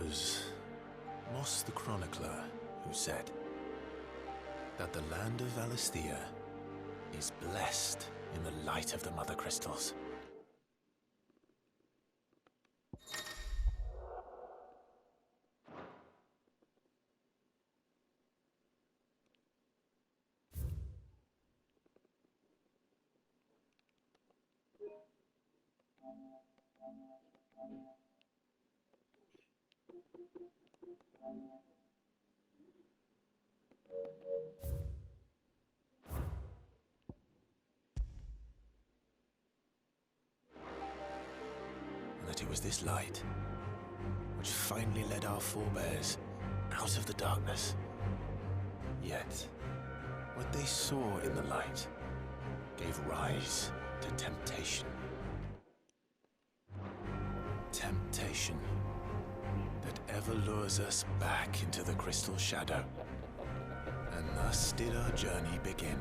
was Moss the Chronicler who said that the land of Valisthea is blessed in the light of the Mother Crystals. And that it was this light which finally led our forebears out of the darkness. Yet, what they saw in the light gave rise to temptation. Temptation that ever lures us back into the crystal shadow. And thus did our journey begin.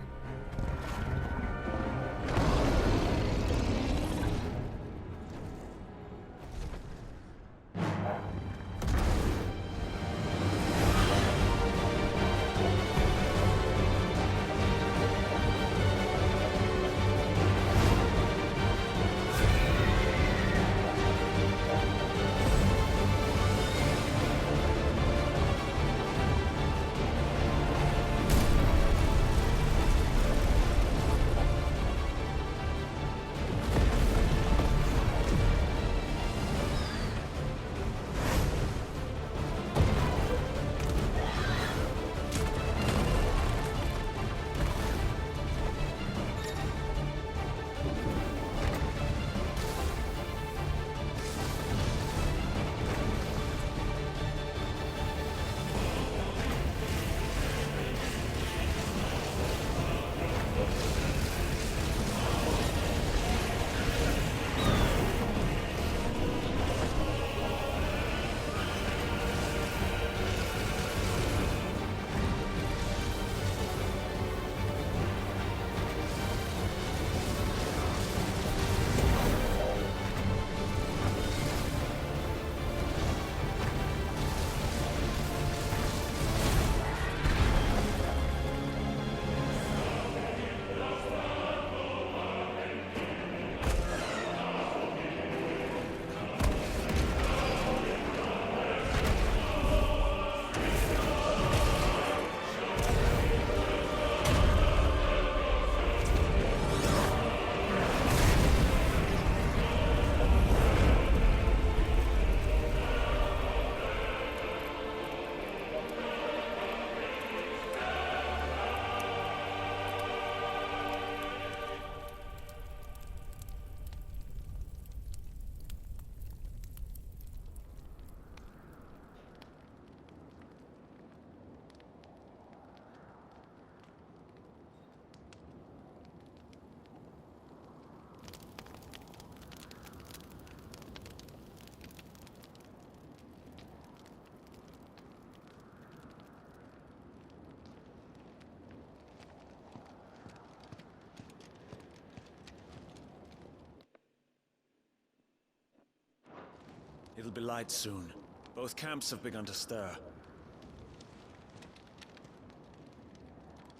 It'll be light soon. Both camps have begun to stir.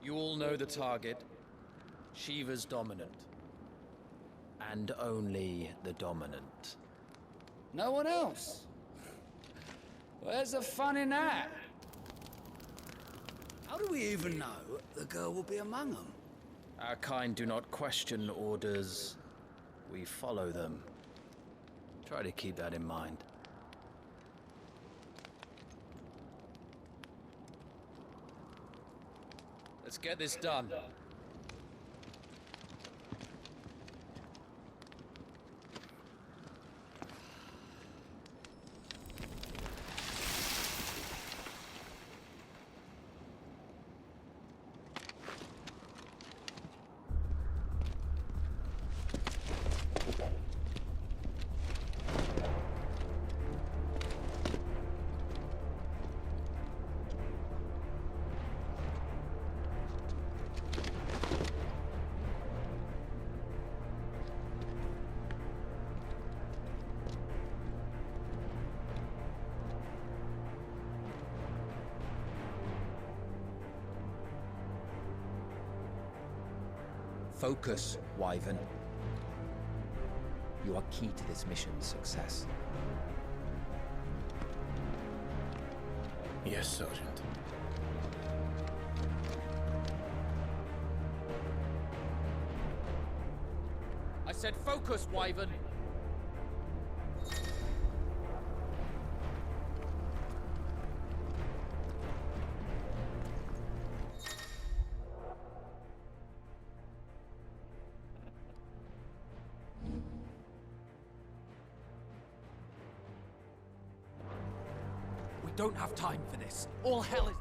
You all know the target. Shiva's dominant. And only the dominant. No one else? Where's the fun in that? How do we even know the girl will be among them? Our kind do not question orders. We follow them. Try to keep that in mind. Let's get this done. Focus, Wyvern. You are key to this mission's success. Yes, Sergeant. I said focus, Wyvern! We don't have time for this. All hell is...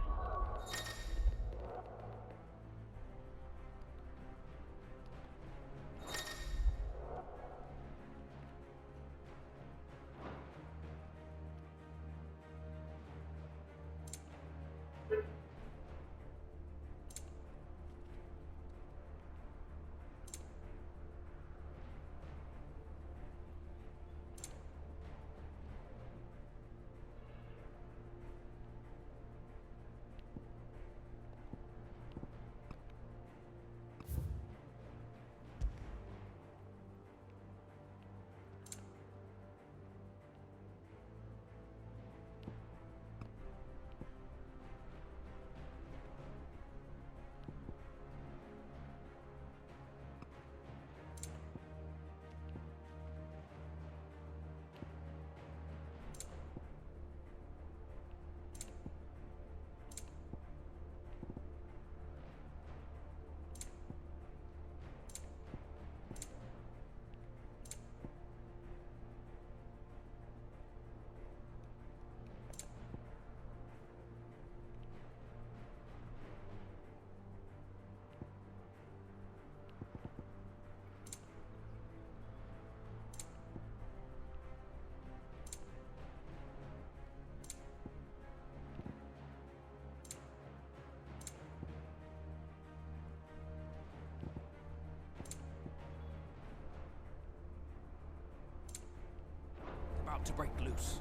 about to break loose.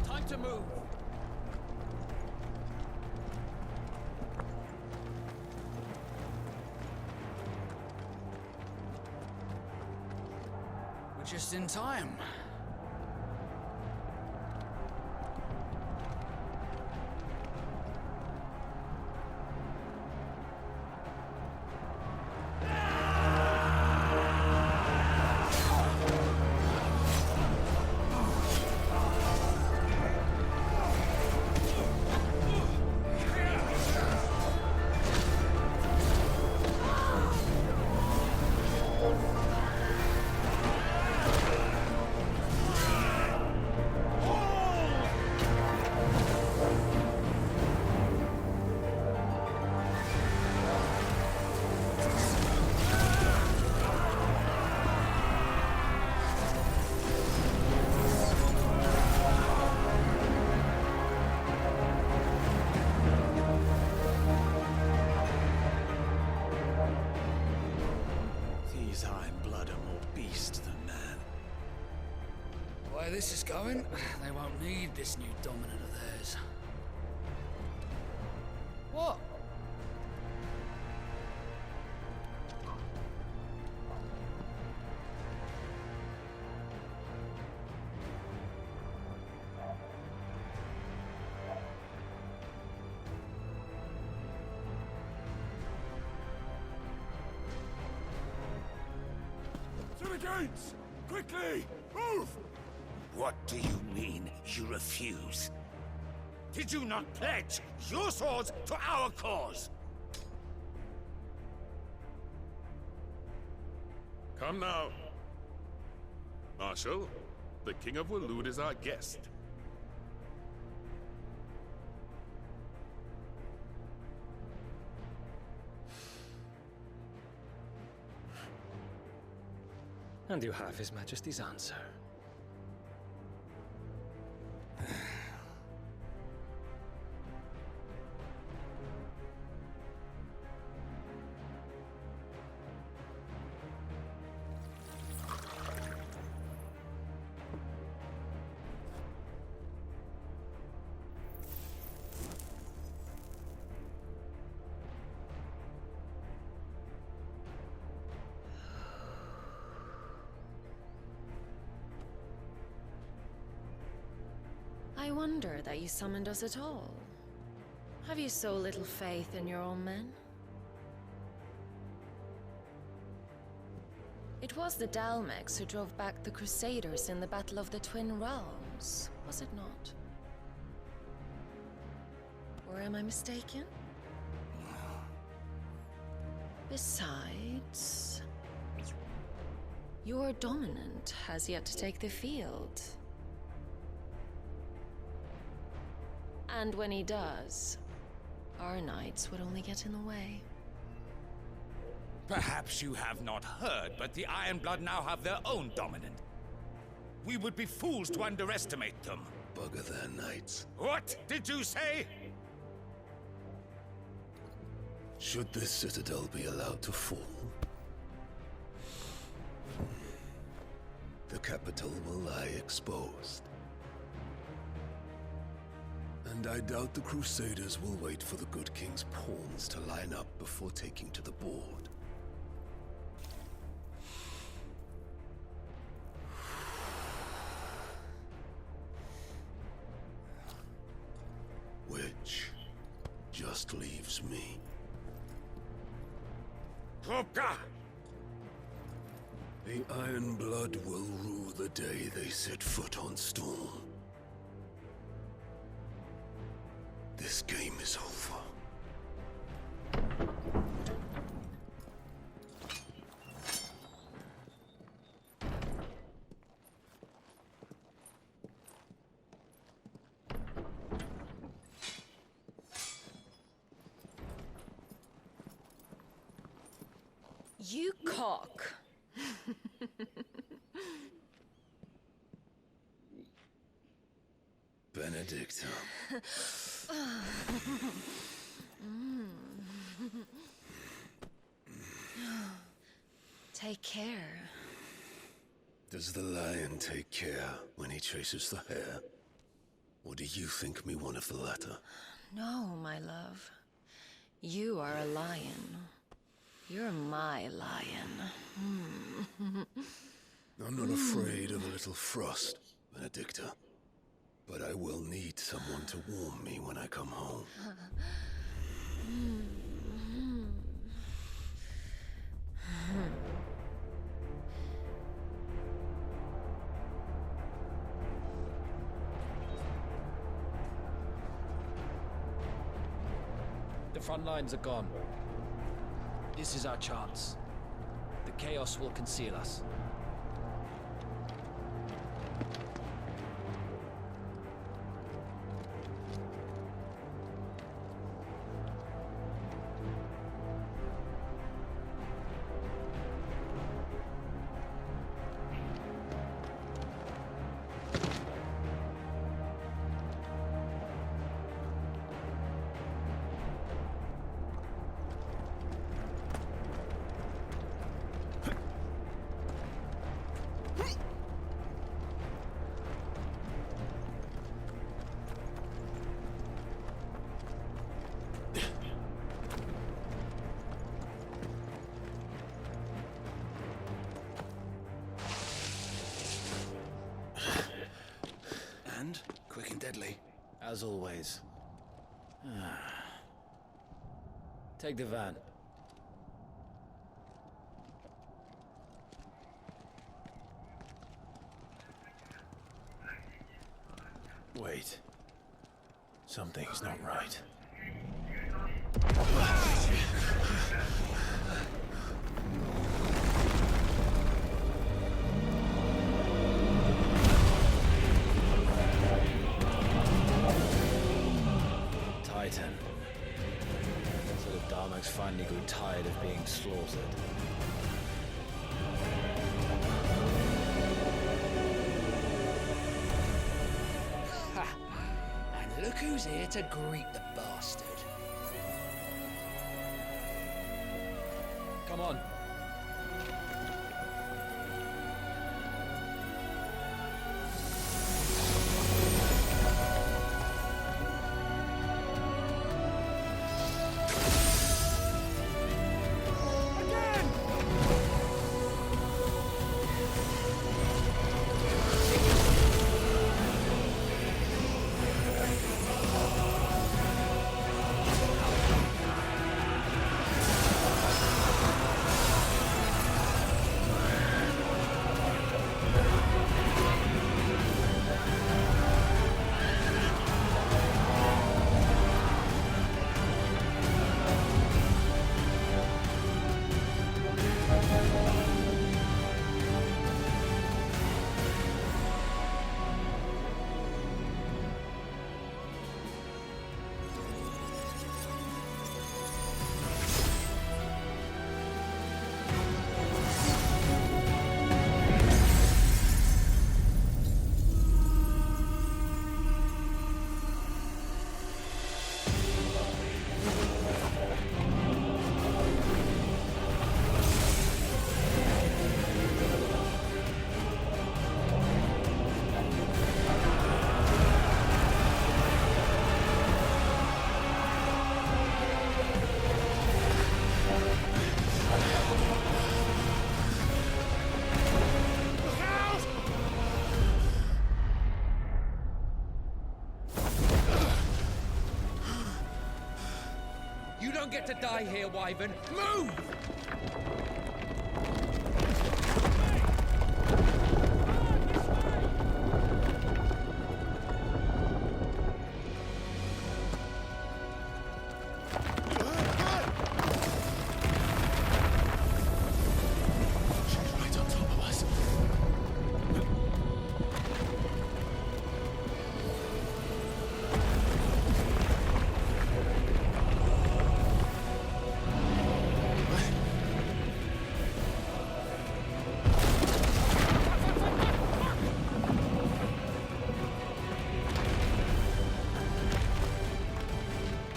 Time to move! We're just in time. These Iron Blood are more beast than man. The way this is going, they won't need this new dominant of theirs. What? To the gates! Quickly! Move! What do you mean, you refuse? Did you not pledge your swords to our cause? Come now. Marshal, the King of Waloed is our guest. And you have His Majesty's answer. I wonder that you summoned us at all. Have you so little faith in your own men? It was the Dalmex who drove back the Crusaders in the Battle of the Twin Realms, was it not? Or am I mistaken? Besides, your dominant has yet to take the field. And when he does, our knights would only get in the way. Perhaps you have not heard, but the Ironblood now have their own dominant. We would be fools to underestimate them. Bugger their knights. What did you say? Should this citadel be allowed to fall, the capital will lie exposed. And I doubt the Crusaders will wait for the good king's pawns to line up before taking to the board. Which just leaves me. Hopka! The Ironblood will rue the day they set foot on Storm. This game is over. You cock. Benedicta. Take care. Does the lion take care when he chases the hare? Or do you think me one of the latter? No, my love. You are a lion. You're my lion. I'm not afraid of a little frost, Benedicta. But I will need someone to warm me when I come home. The front lines are gone. This is our chance. The chaos will conceal us. Quick and deadly. As always. Take the van. Wait. Something's not right. Titan. So the Dalmex finally grew tired of being slaughtered. Ha! And look who's here to greet the bastard. Come on. don't get to die here, Wyvern. Move!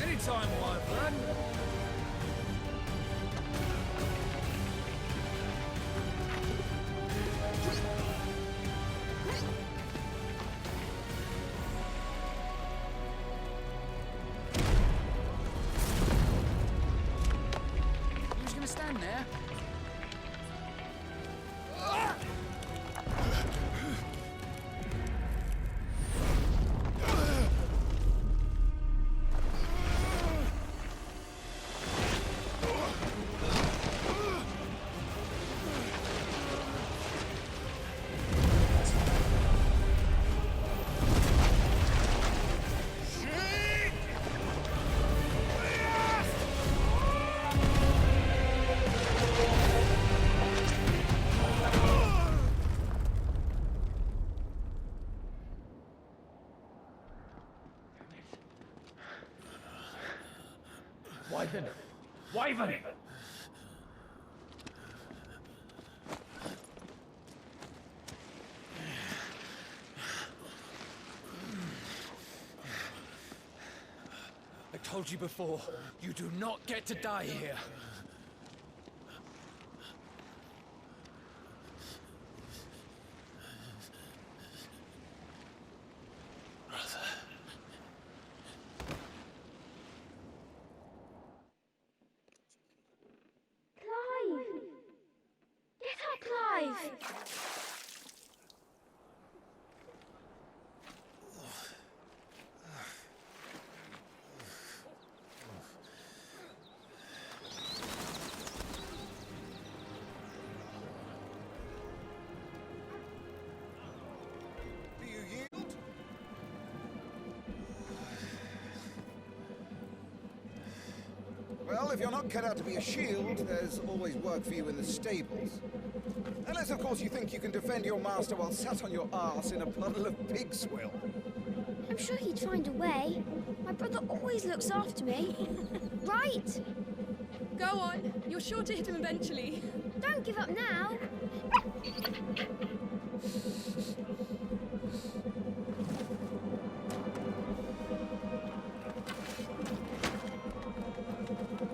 Anytime, Wyvern. Who's gonna stand there? Wyvern! Wyvern! I told you before, you do not get to die here. Well, if you're not cut out to be a shield, there's always work for you in the stables. Unless, of course, you think you can defend your master while sat on your arse in a puddle of pig swill. I'm sure he'd find a way. My brother always looks after me. Right? Go on. You're sure to hit him eventually. Don't give up now.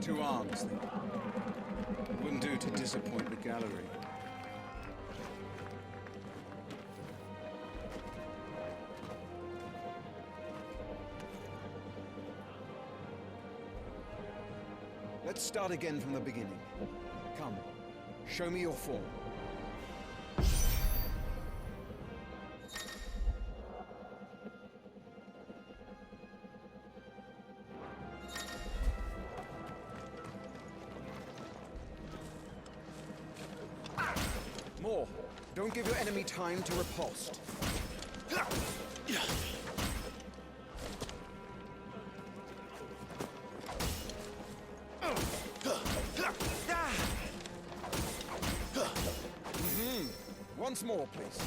Two arms, then. It wouldn't do to disappoint the gallery. Let's start again from the beginning. Come, show me your form. More. Don't give your enemy time to riposte. Once more, please.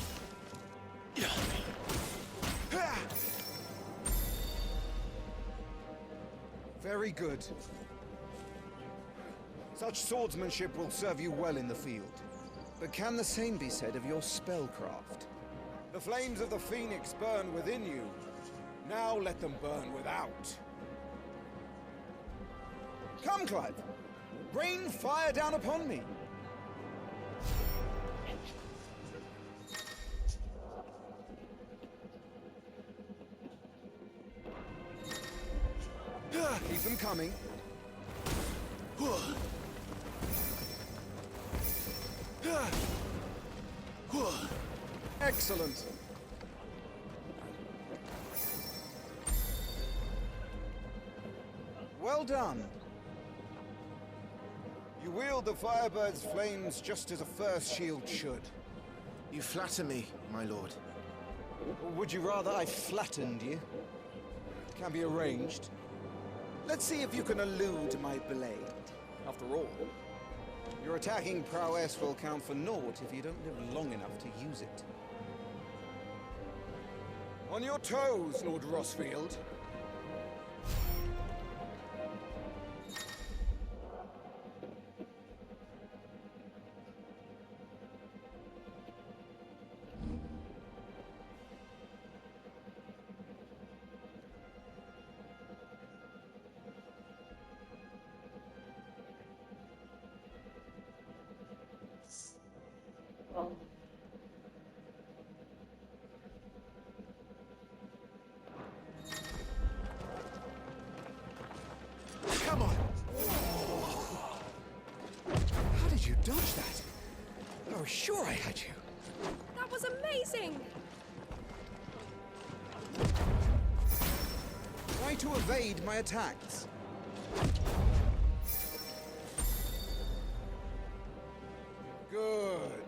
Very good. Such swordsmanship will serve you well in the field. But can the same be said of your spellcraft? The flames of the Phoenix burn within you. Now let them burn without. Come, Clive. Rain fire down upon me. Keep them coming. Excellent. Well done. wield the Firebird's flames just as a first shield should. You flatter me, my lord. Or would you rather I flattened you? Can be arranged. Let's see if you can elude my blade. After all, your attacking prowess will count for naught if you don't live long enough to use it. On your toes, Lord Rossfield. Come on! How did you dodge that? I was sure I had you. That was amazing! Try to evade my attacks. Good.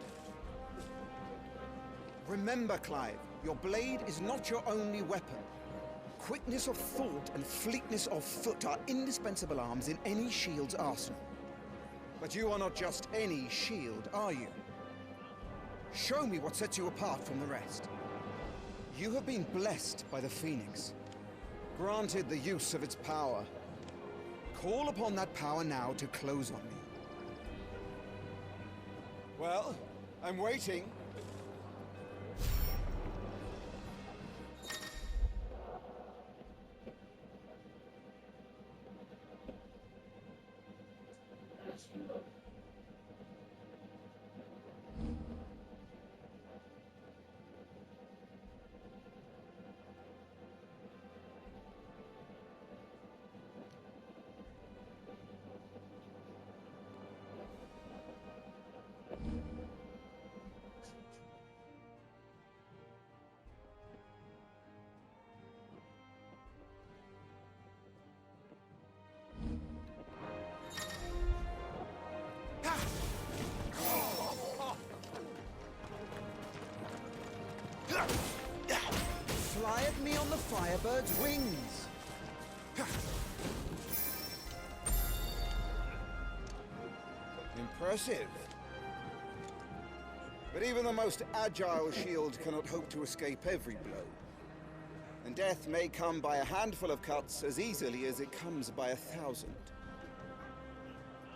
Remember, Clive, your blade is not your only weapon. Quickness of thought and fleetness of foot are indispensable arms in any shield's arsenal. But you are not just any shield, are you? Show me what sets you apart from the rest. You have been blessed by the Phoenix, granted the use of its power. Call upon that power now to close on me. Well, I'm waiting. Fly at me on the Firebird's wings! Impressive. But even the most agile shield cannot hope to escape every blow. And death may come by a handful of cuts as easily as it comes by 1,000.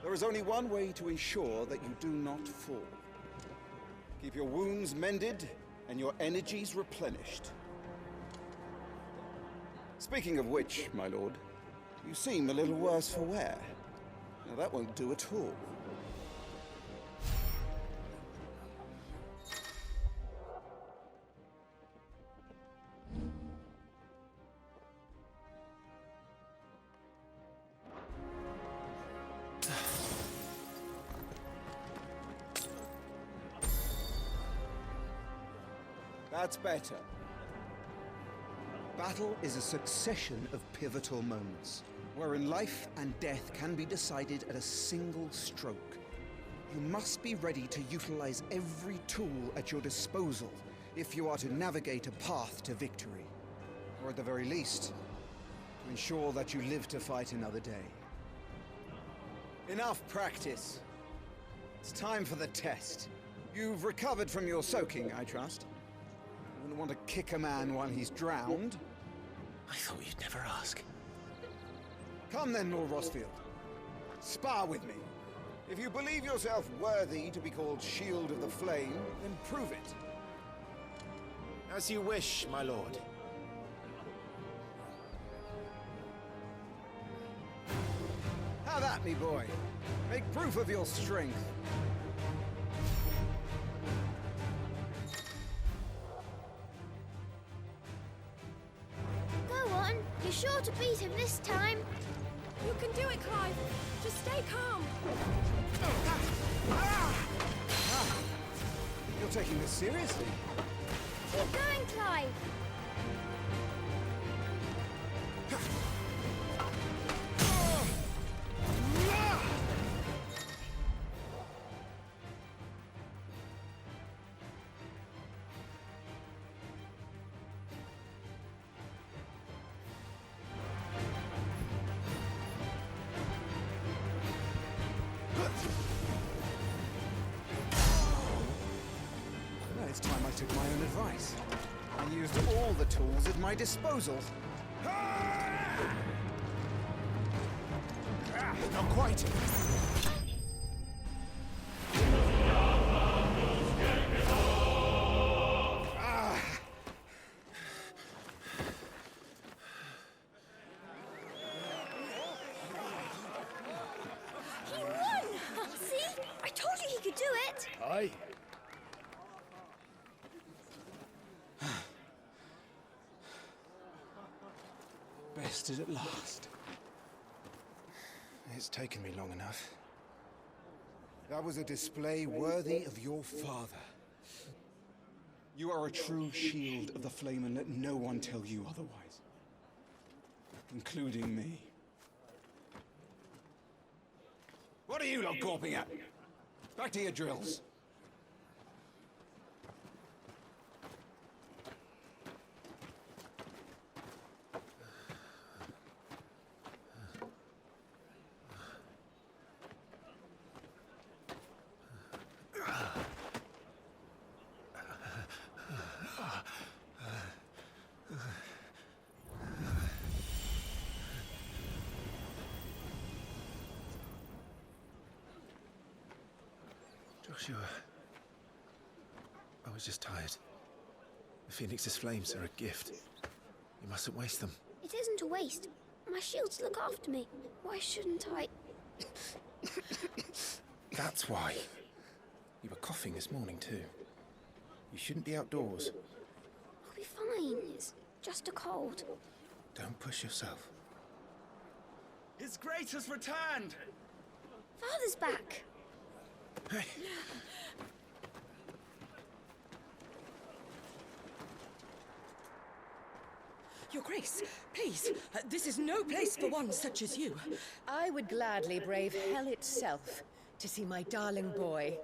There is only one way to ensure that you do not fall. Keep your wounds mended and your energies replenished. Speaking of which, my lord, you seem a little worse for wear. Now that won't do at all. That's better. Battle is a succession of pivotal moments, wherein life and death can be decided at a single stroke. You must be ready to utilize every tool at your disposal if you are to navigate a path to victory. Or at the very least, to ensure that you live to fight another day. Enough practice. It's time for the test. You've recovered from your soaking, I trust. You wouldn't want to kick a man while he's drowned. I thought you'd never ask. Come then, Lord Rossfield. Spar with me. If you believe yourself worthy to be called Shield of the Flame, then prove it. As you wish, my lord. Have at me, boy. Make proof of your strength. Go on. You're sure to beat him this time. You can do it, Clive. Just stay calm. You're taking this seriously. Keep going, Clive. It's time I took my own advice. I used all the tools at my disposal. Not quite. He won! See? I told you he could do it! Aye. Bested at last. It's taken me long enough. That was a display worthy of your father. You are a true shield of the flame, and let no one tell you otherwise. Including me. What are you lot gawping at? Back to your drills. Joshua, I was just tired. The Phoenix's flames are a gift. You mustn't waste them. It isn't a waste. My shields look after me. Why shouldn't I? That's why. You were coughing this morning too. You shouldn't be outdoors. I'll be fine. It's just a cold. Don't push yourself. His Grace has returned! Father's back. Hey. Your Grace, please, this is no place for one such as you. I would gladly brave hell itself to see my darling boy.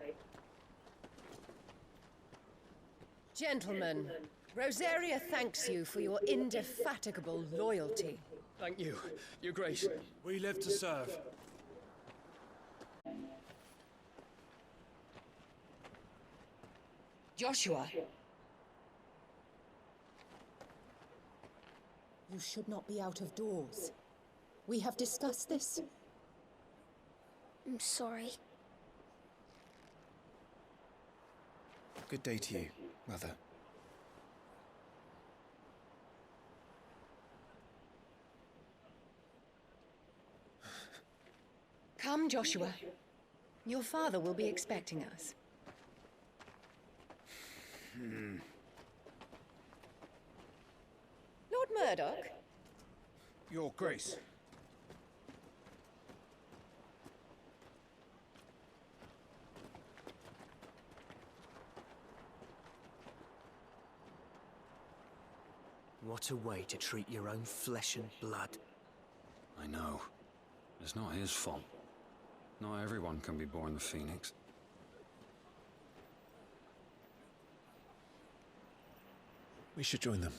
Gentlemen, Rosaria thanks you for your indefatigable loyalty. Thank you, Your Grace. We live to serve. Joshua. You should not be out of doors. We have discussed this. I'm sorry. Good day to you, Mother. Come, Joshua. Your father will be expecting us. Lord Murdoch? Your Grace. What a way to treat your own flesh and blood. I know. It's not his fault. Not everyone can be born the Phoenix. We should join them.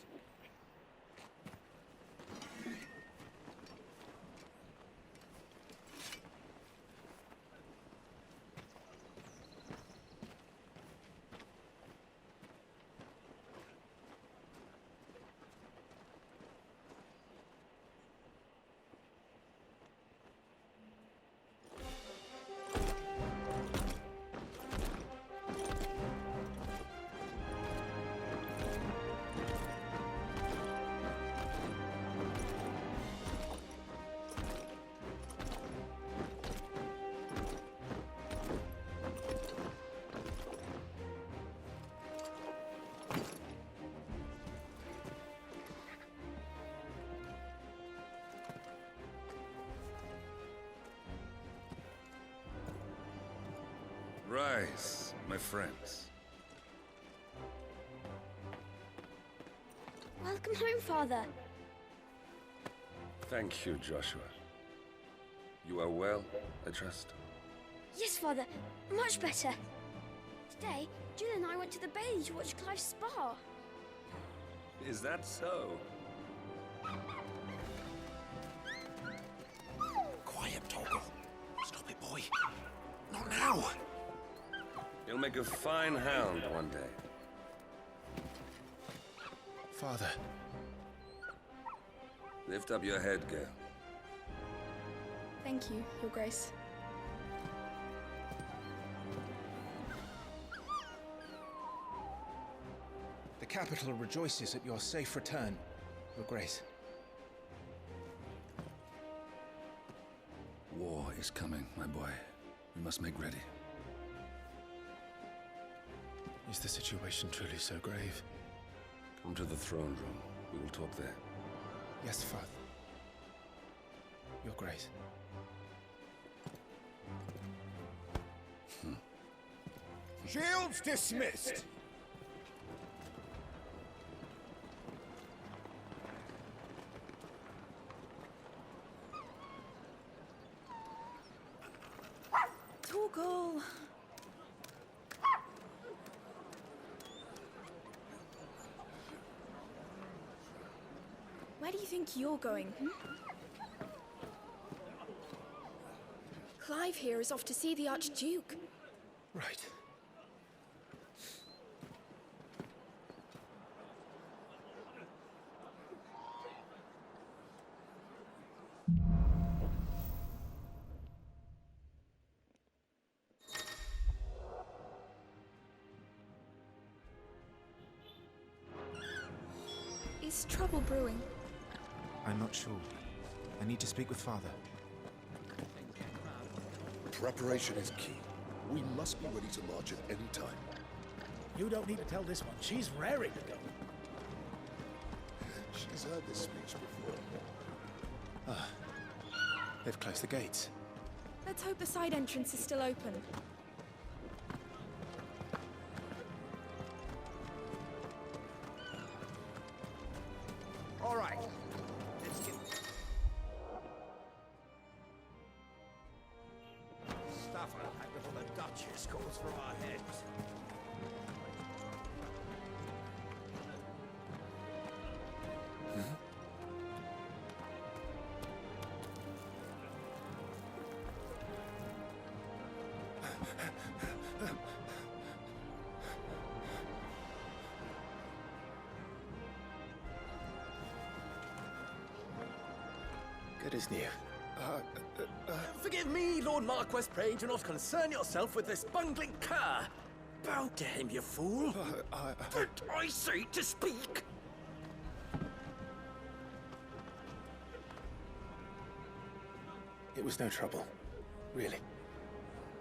Rise, my friends. Welcome home, Father. Thank you, Joshua. You are well, I trust. Yes, Father. Much better. Today, Jill and I went to the Bailey to watch Clive's spa. Is that so? Quiet, Toggle. Stop it, boy. Not now. You'll make a fine hound one day. Father. Lift up your head, girl. Thank you, Your Grace. The capital rejoices at your safe return, Your Grace. War is coming, my boy. We must make ready. Is the situation truly so grave? Come to the throne room. We will talk there. Yes, Father. Your Grace. Shields dismissed! Torgal. Where do you think you're going? Clive here is off to see the Archduke. Right. Is trouble brewing? I'm not sure. I need to speak with Father. Preparation is key. We must be ready to march at any time. You don't need to tell this one. She's raring to go. She's heard this speech before. Ah. They've closed the gates. Let's hope the side entrance is still open. All right. Let's get... Stuff I'll have before the Duchess calls for our heads. Good as new. Forgive me, Lord Marquess, pray do not concern yourself with this bungling cur. Bow to him, you fool. Don't I say to speak? It was no trouble. Really.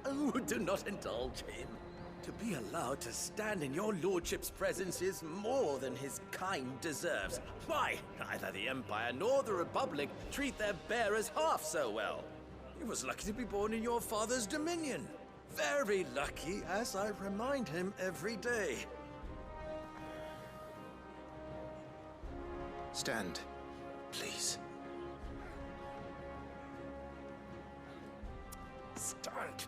Oh, do not indulge him. To be allowed to stand in your lordship's presence is more than his kind deserves. Why, neither the Empire nor the Republic treat their bearers half so well. He was lucky to be born in your father's dominion. Very lucky, as I remind him every day. Stand, please. Stand.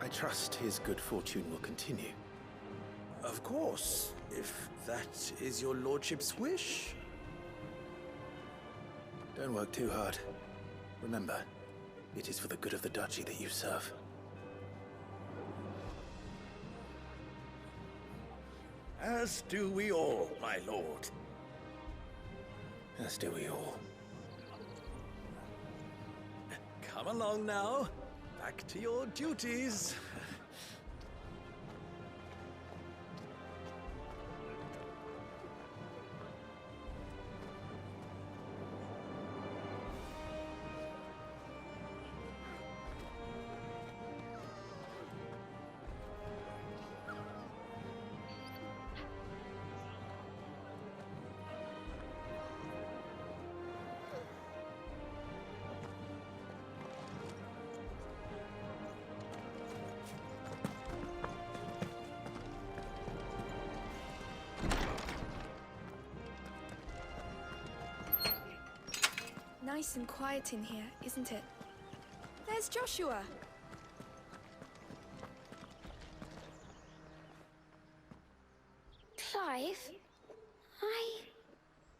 I trust his good fortune will continue. Of course, if that is your lordship's wish. Don't work too hard. Remember, it is for the good of the duchy that you serve. As do we all, my lord. As do we all. Come along now. Back to your duties. Nice and quiet in here, isn't it? There's Joshua. Clive?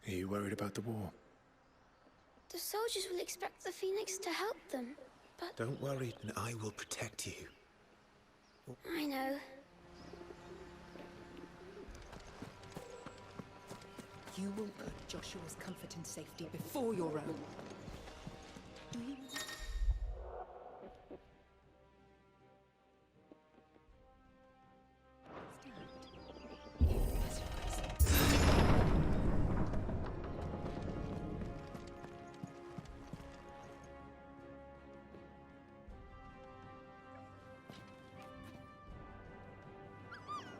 Are you worried about the war? The soldiers will expect the Phoenix to help them, but... Don't worry, and I will protect you. I know. You will put Joshua's comfort and safety before your own. Do you?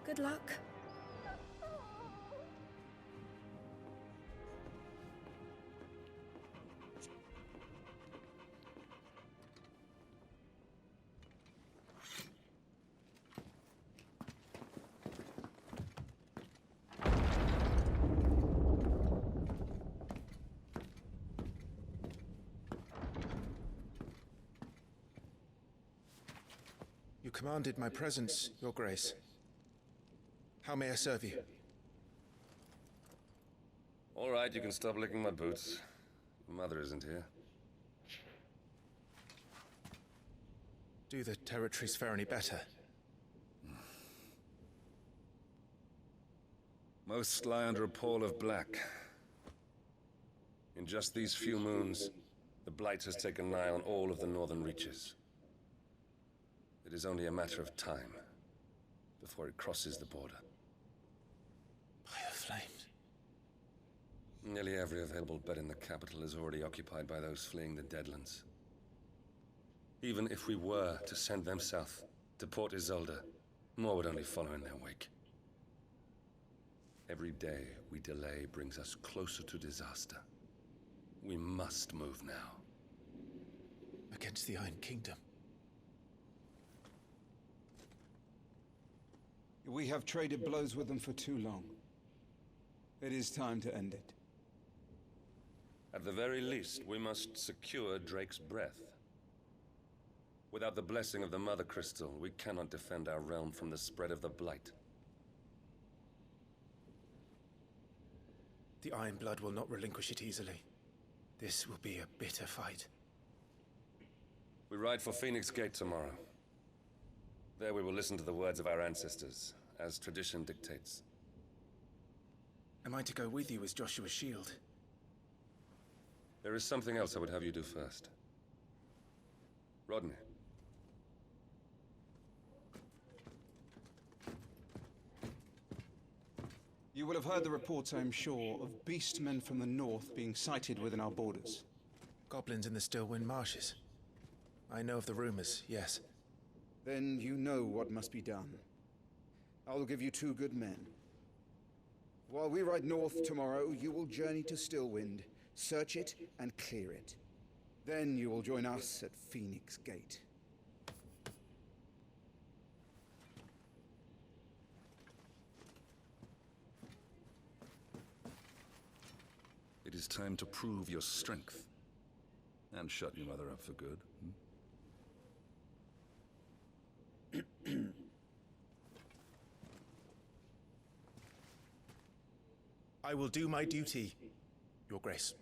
Good luck. You commanded my presence, Your Grace. How may I serve you? All right, you can stop licking my boots. Mother isn't here. Do the territories fare any better? Most lie under a pall of black. In just these few moons, the Blight has taken nigh on all of the northern reaches. It is only a matter of time before it crosses the border. By the flames. Nearly every available bed in the capital is already occupied by those fleeing the Deadlands. Even if we were to send them south, to Port Isolde, more would only follow in their wake. Every day we delay brings us closer to disaster. We must move now. Against the Iron Kingdom. We have traded blows with them for too long. It is time to end it. At the very least, we must secure Drake's breath. Without the blessing of the Mother Crystal, we cannot defend our realm from the spread of the Blight. The Iron Blood will not relinquish it easily. This will be a bitter fight. We ride for Phoenix Gate tomorrow. There we will listen to the words of our ancestors, as tradition dictates. Am I to go with you as Joshua's shield? There is something else I would have you do first. Rodney. You will have heard the reports, I am sure, of beastmen from the north being sighted within our borders. Goblins in the Stillwind Marshes. I know of the rumors, yes. Then you know what must be done. I will give you 2 good men. While we ride north tomorrow, you will journey to Stillwind, search it and clear it. Then you will join us at Phoenix Gate. It is time to prove your strength. And shut your mother up for good. I will do my duty, Your Grace.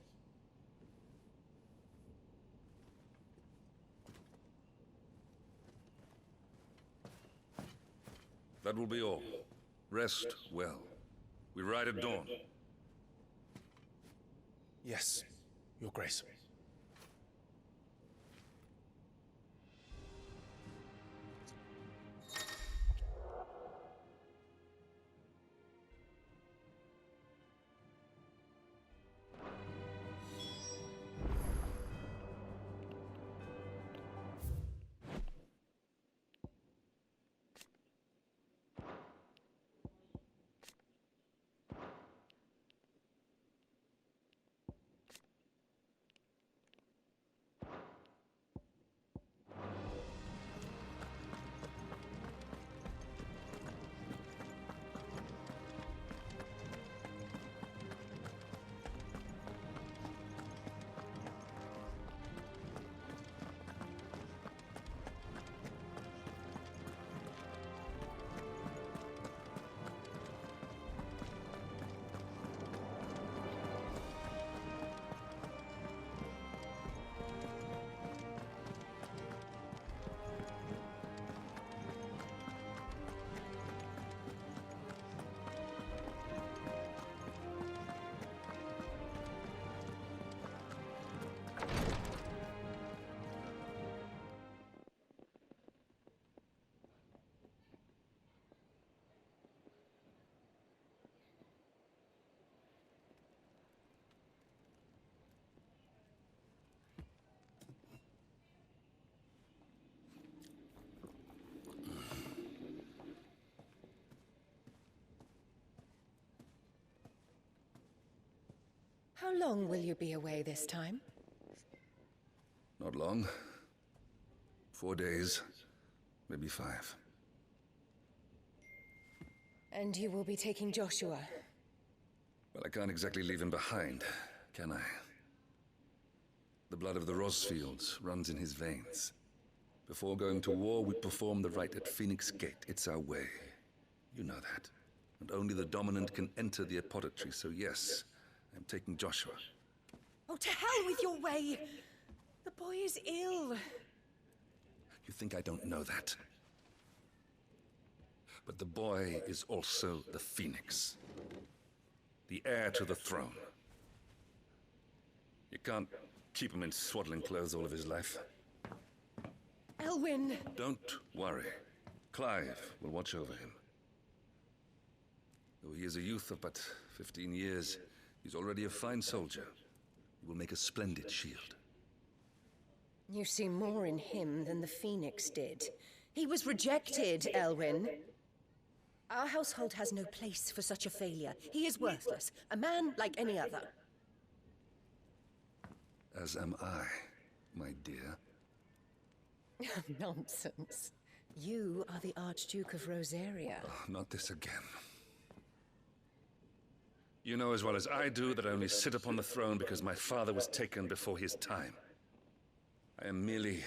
That will be all. Rest well. We ride at dawn. Yes, Your Grace. How long will you be away this time? Not long. 4 days, maybe 5. And you will be taking Joshua? Well, I can't exactly leave him behind, can I? The blood of the Rosfields runs in his veins. Before going to war, we perform the rite at Phoenix Gate. It's our way. You know that. And only the dominant can enter the apothecary, so yes, I'm taking Joshua. Oh, to hell with your way! The boy is ill. You think I don't know that? But the boy is also the Phoenix. The heir to the throne. You can't keep him in swaddling clothes all of his life. Elwyn! Don't worry. Clive will watch over him. Though he is a youth of but 15 years, he's already a fine soldier. He will make a splendid shield. You see more in him than the Phoenix did. He was rejected, Elwyn. Our household has no place for such a failure. He is worthless, a man like any other. As am I, my dear. Nonsense. You are the Archduke of Rosaria. Oh, not this again. You know as well as I do that I only sit upon the throne because my father was taken before his time. I am merely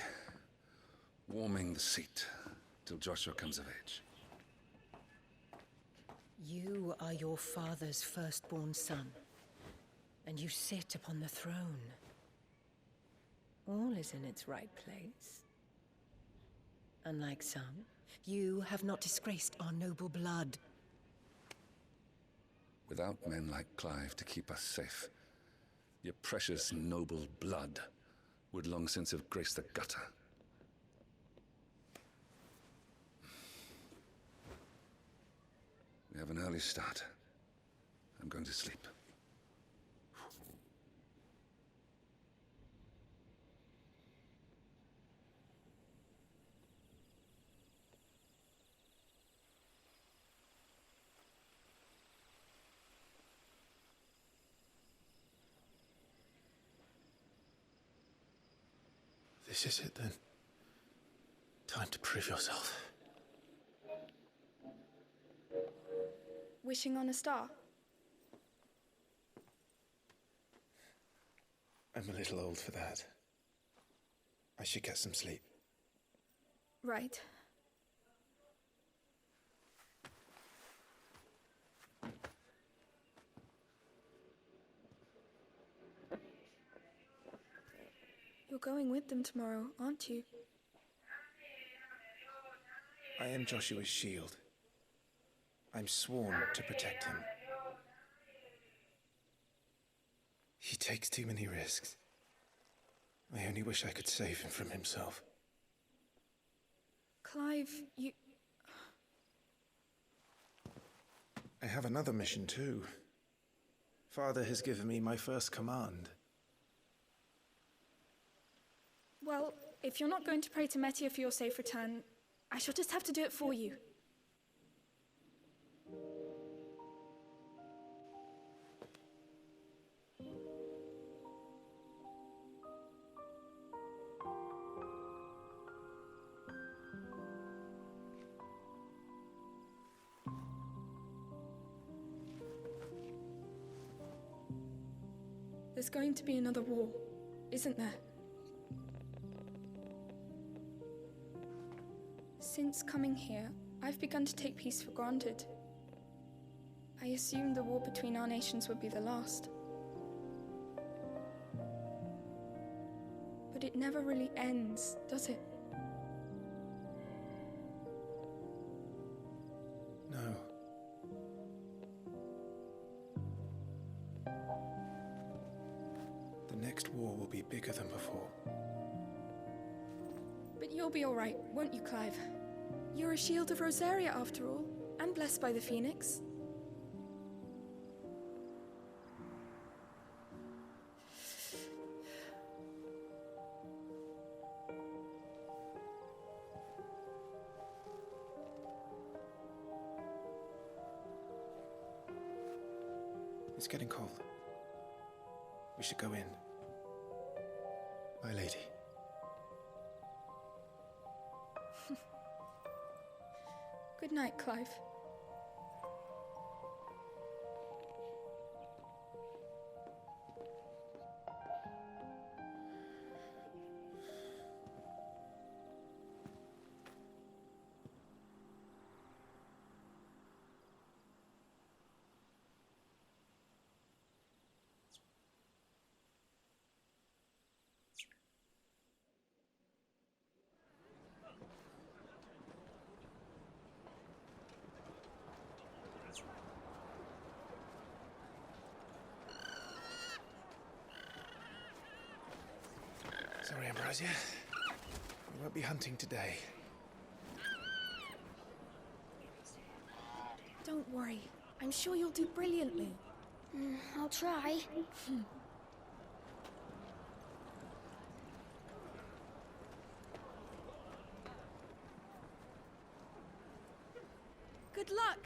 warming the seat till Joshua comes of age. You are your father's firstborn son, and you sit upon the throne. All is in its right place. Unlike some, you have not disgraced our noble blood. Without men like Clive to keep us safe, your precious noble blood would long since have graced the gutter. We have an early start. I'm going to sleep. This is it then. Time to prove yourself. Wishing on a star? I'm a little old for that. I should get some sleep. Right. You're going with them tomorrow, aren't you? I am Joshua's shield. I'm sworn to protect him. He takes too many risks. I only wish I could save him from himself. Clive, you... I have another mission too. Father has given me my first command. Well, if you're not going to pray to Metia for your safe return, I shall just have to do it for you. There's going to be another war, isn't there? Since coming here, I've begun to take peace for granted. I assumed the war between our nations would be the last. But it never really ends, does it? No. The next war will be bigger than before. But you'll be all right, won't you, Clive? You're a shield of Rosaria, after all, and blessed by the Phoenix. It's getting cold. We should go in. My lady. Good night, Clive. Sorry, Ambrosia. We won't be hunting today. Don't worry. I'm sure you'll do brilliantly. I'll try. Good luck!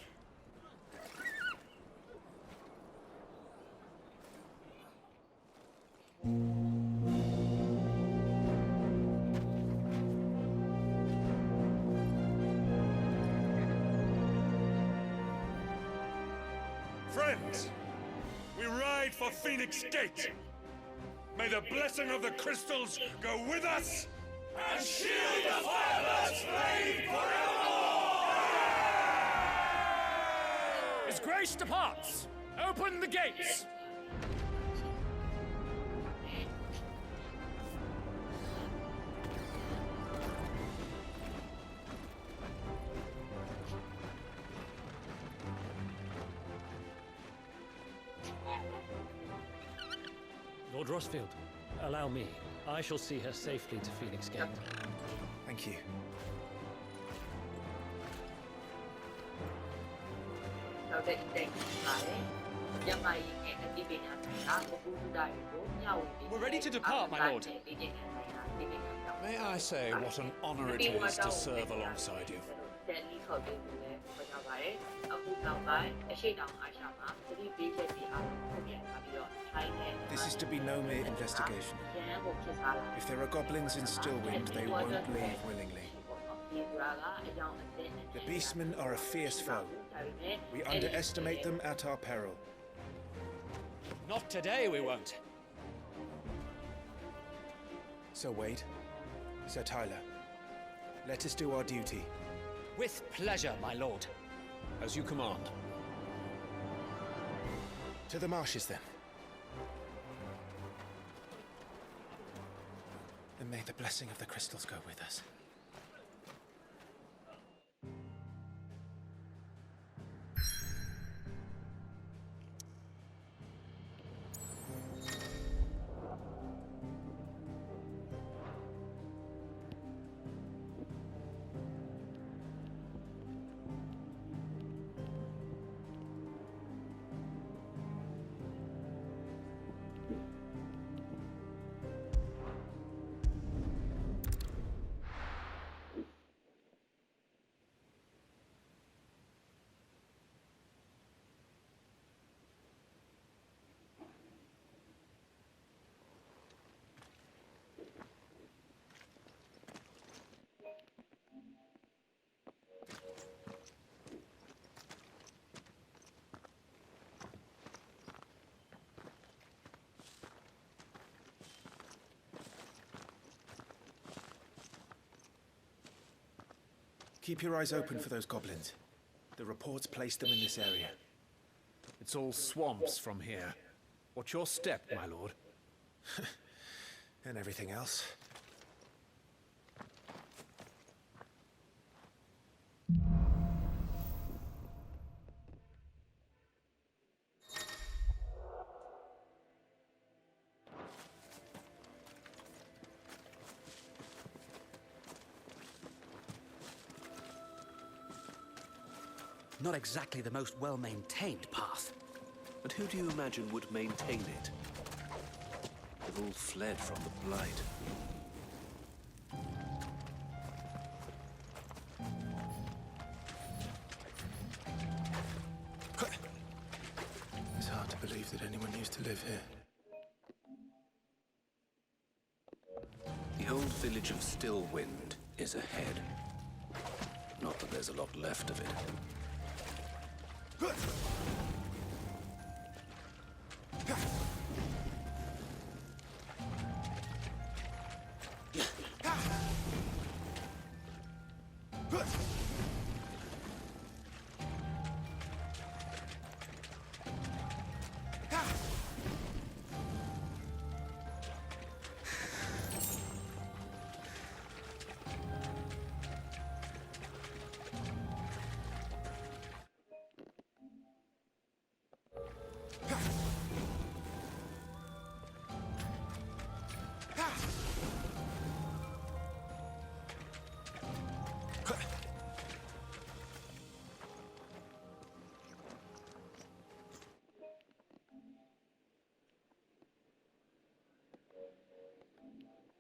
Friends, we ride for Phoenix Gate. May the blessing of the crystals go with us and shield the Firebird's flame forevermore! As grace departs, open the gates! Lord Rossfield, allow me. I shall see her safely to Phoenix Gate. Thank you. We're ready to depart, my lord. May I say what an honor it is to serve alongside you? This is to be no mere investigation. If there are goblins in Stillwind, they won't leave willingly. The beastmen are a fierce foe. We underestimate them at our peril. Not today, we won't. Sir Wade, Sir Tyler, let us do our duty. With pleasure, my lord. As you command. To the marshes, then. And may the blessing of the crystals go with us. Keep your eyes open for those goblins. The reports place them in this area. It's all swamps from here. Watch your step, my lord. And everything else. Not exactly the most well-maintained path. And who do you imagine would maintain it? They've all fled from the Blight. It's hard to believe that anyone used to live here. village of Stillwind is ahead. Not that there's a lot left of it.